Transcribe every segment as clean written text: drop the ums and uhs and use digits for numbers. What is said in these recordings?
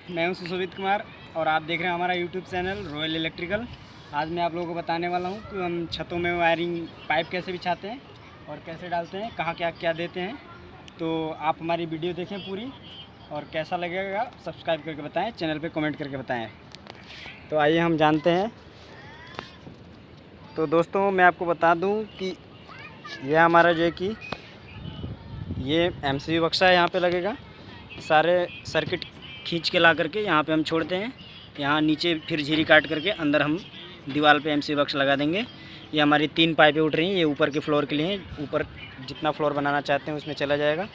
मैं हूं सुशोभित कुमार और आप देख रहे हैं हमारा यूट्यूब चैनल रॉयल इलेक्ट्रिकल। आज मैं आप लोगों को बताने वाला हूं कि हम छतों में वायरिंग पाइप कैसे बिछाते हैं और कैसे डालते हैं, कहाँ क्या क्या देते हैं। तो आप हमारी वीडियो देखें पूरी और कैसा लगेगा सब्सक्राइब करके बताएं, चैनल पे कमेंट करके बताएं। तो आइए हम जानते हैं। तो दोस्तों मैं आपको बता दूं कि यह हमारा जो है कि ये MCB बक्सा यहाँ पे लगेगा। सारे सर्किट खींच के ला करके यहाँ पे हम छोड़ते हैं। यहाँ नीचे फिर झिरी काट करके अंदर हम दीवार पे MCB बक्स लगा देंगे। ये हमारी 3 पाइपें उठ रही हैं, ये ऊपर के फ्लोर के लिए हैं। ऊपर जितना फ्लोर बनाना चाहते हैं उसमें चला जाएगा।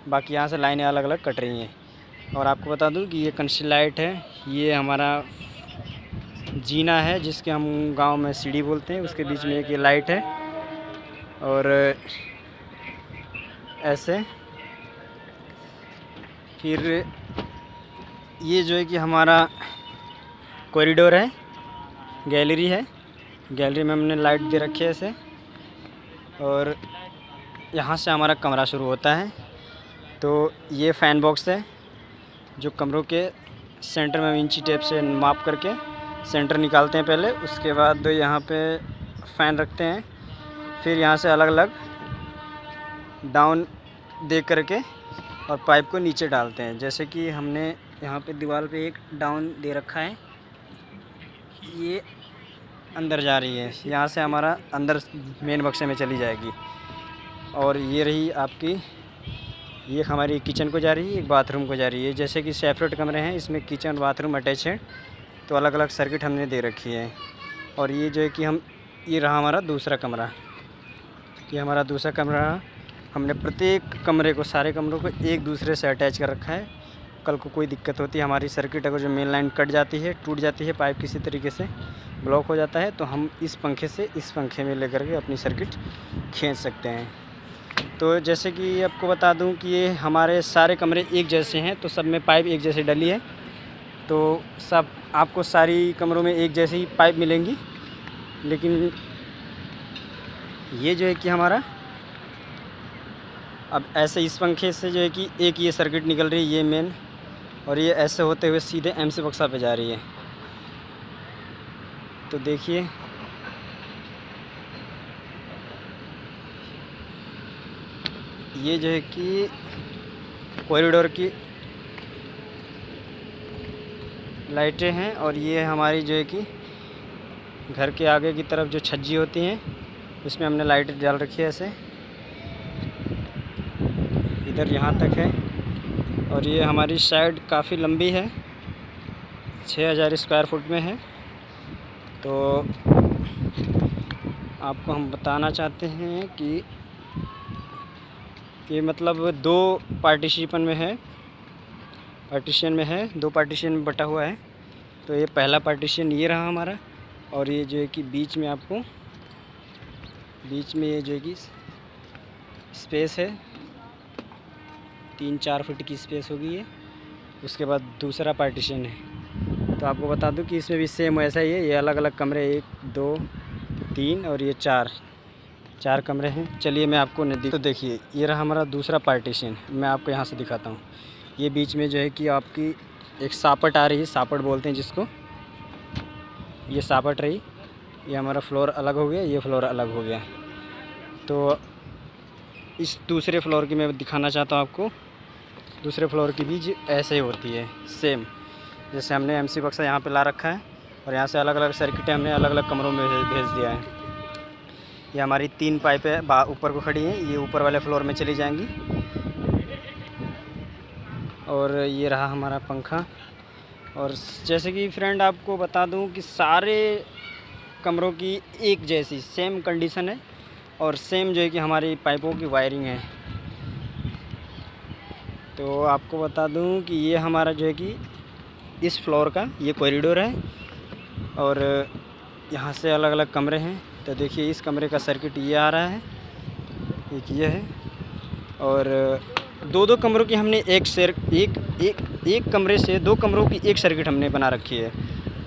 बाकी यहाँ से लाइनें अलग अलग कट रही हैं। और आपको बता दूँ कि ये कंसी लाइट है, ये हमारा जीना है जिसके हम गांव में सीढ़ी बोलते हैं, उसके बीच में एक ये लाइट है। और ऐसे फिर ये जो है कि हमारा कॉरिडोर है, गैलरी है। गैलरी में हमने लाइट दे रखी है ऐसे। और यहाँ से हमारा कमरा शुरू होता है। तो ये फ़ैन बॉक्स है जो कमरों के सेंटर में इंची टेप से माप करके सेंटर निकालते हैं पहले। उसके बाद यहाँ पे फ़ैन रखते हैं। फिर यहाँ से अलग अलग डाउन दे करके और पाइप को नीचे डालते हैं। जैसे कि हमने यहाँ पे दीवार पे एक डाउन दे रखा है, ये अंदर जा रही है, यहाँ से हमारा अंदर मेन बक्से में चली जाएगी। और ये रही आपकी, ये हमारी किचन को जा रही है, एक बाथरूम को जा रही है। जैसे कि सेपरेट कमरे हैं, इसमें किचन और बाथरूम अटैच है, तो अलग अलग सर्किट हमने दे रखी है। और ये जो है कि ये रहा हमारा दूसरा कमरा। ये हमारा दूसरा कमरा, हमने प्रत्येक कमरे को, सारे कमरों को एक दूसरे से अटैच कर रखा है। कल को कोई दिक्कत होती है, हमारी सर्किट अगर जो मेन लाइन कट जाती है, टूट जाती है, पाइप किसी तरीके से ब्लॉक हो जाता है, तो हम इस पंखे से इस पंखे में लेकर के अपनी सर्किट खींच सकते हैं। तो जैसे कि आपको बता दूं कि ये हमारे सारे कमरे एक जैसे हैं, तो सब में पाइप एक जैसे डली है। तो सब आपको सारी कमरों में एक जैसी ही पाइप मिलेंगी। लेकिन ये जो है कि हमारा अब ऐसे इस पंखे से जो है कि एक ये सर्किट निकल रही है, ये मेन, और ये ऐसे होते हुए सीधे MCB बक्सा पे जा रही है। तो देखिए ये जो है कि कॉरिडोर की लाइटें हैं। और ये हमारी जो है कि घर के आगे की तरफ जो छज्जी होती हैं उसमें हमने लाइट डाल रखी है ऐसे, इधर यहाँ तक है। और ये हमारी साइड काफ़ी लंबी है, 6000 स्क्वायर फुट में है। तो आपको हम बताना चाहते हैं कि ये मतलब 2 पार्टीशन में है, 2 पार्टीशन में बटा हुआ है। तो ये पहला पार्टीशन ये रहा हमारा। और ये जो है कि बीच में आपको, बीच में ये जो है कि स्पेस है, 3-4 फुट की स्पेस होगी ये। उसके बाद दूसरा पार्टीशन है। तो आपको बता दूं कि इसमें भी सेम ऐसा ही है। ये अलग अलग कमरे, 1 2 3 और ये 4 कमरे हैं। चलिए मैं आपको तो देखिए ये रहा हमारा दूसरा पार्टीशन। मैं आपको यहाँ से दिखाता हूँ। ये बीच में जो है कि आपकी एक सापट आ रही है, सापट बोलते हैं जिसको, ये सापट रही। ये हमारा फ्लोर अलग हो गया, ये फ्लोर अलग हो गया। तो इस दूसरे फ्लोर की मैं दिखाना चाहता हूँ आपको। दूसरे फ्लोर की भी ऐसे ही होती है सेम, जैसे हमने MCB बक्सा यहाँ पे ला रखा है और यहाँ से अलग अलग सर्किटें हमने अलग अलग कमरों में भेज दिया है। ये हमारी 3 पाइपें ऊपर को खड़ी हैं, ये ऊपर वाले फ्लोर में चली जाएंगी। और ये रहा हमारा पंखा। और जैसे कि फ्रेंड आपको बता दूं कि सारे कमरों की एक जैसी सेम कंडीशन है और सेम जो है कि हमारी पाइपों की वायरिंग है। तो आपको बता दूं कि ये हमारा जो है कि इस फ्लोर का ये कॉरिडोर है और यहाँ से अलग अलग कमरे हैं। तो देखिए इस कमरे का सर्किट ये आ रहा है, एक ये है। और 2-2 कमरों की हमने एक कमरे से 2 कमरों की एक सर्किट हमने बना रखी है।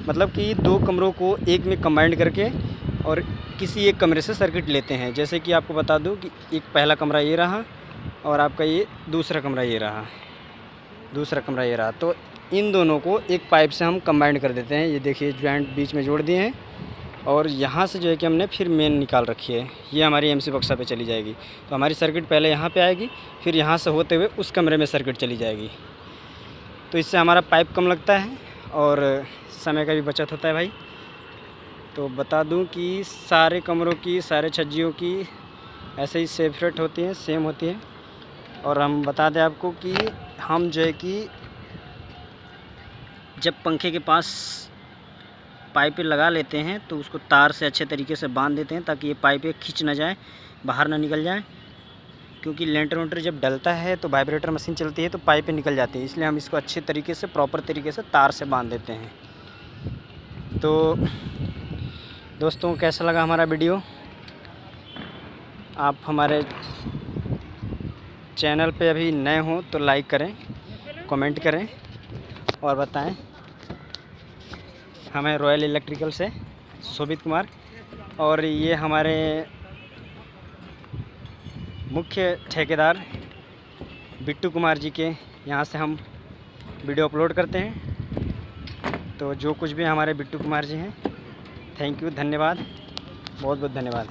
मतलब कि 2 कमरों को एक में कंबाइंड करके और किसी एक कमरे से सर्किट लेते हैं। जैसे कि आपको बता दूं कि एक पहला कमरा ये रहा और आपका ये दूसरा कमरा ये रहा। तो इन दोनों को एक पाइप से हम कंबाइंड कर देते हैं। ये देखिए जॉइंट बीच में जोड़ दिए हैं और यहाँ से जो है कि हमने फिर मेन निकाल रखी है। ये हमारी एमसी बक्सा पे चली जाएगी। तो हमारी सर्किट पहले यहाँ पे आएगी, फिर यहाँ से होते हुए उस कमरे में सर्किट चली जाएगी। तो इससे हमारा पाइप कम लगता है और समय का भी बचत होता है भाई। तो बता दूं कि सारे कमरों की, सारे छज्जियों की ऐसे ही सेपरेट होती हैं, सेम होती हैं। और हम बता दें आपको कि हम जो है कि जब पंखे के पास पाइपें लगा लेते हैं तो उसको तार से अच्छे तरीके से बांध देते हैं ताकि ये पाइपें खींच ना जाए, बाहर ना निकल जाए। क्योंकि लेंटर वेंटर जब डलता है तो वाइब्रेटर मशीन चलती है तो पाइपें निकल जाती है, इसलिए हम इसको अच्छे तरीके से, प्रॉपर तरीके से तार से बांध देते हैं। तो दोस्तों कैसा लगा हमारा वीडियो? आप हमारे चैनल पे अभी नए हों तो लाइक करें, कमेंट करें और बताएं। हमें रॉयल इलेक्ट्रिकल से शोभित कुमार, और ये हमारे मुख्य ठेकेदार बिट्टू कुमार जी के यहाँ से हम वीडियो अपलोड करते हैं। तो जो कुछ भी हमारे बिट्टू कुमार जी हैं, थैंक यू, धन्यवाद, बहुत बहुत धन्यवाद।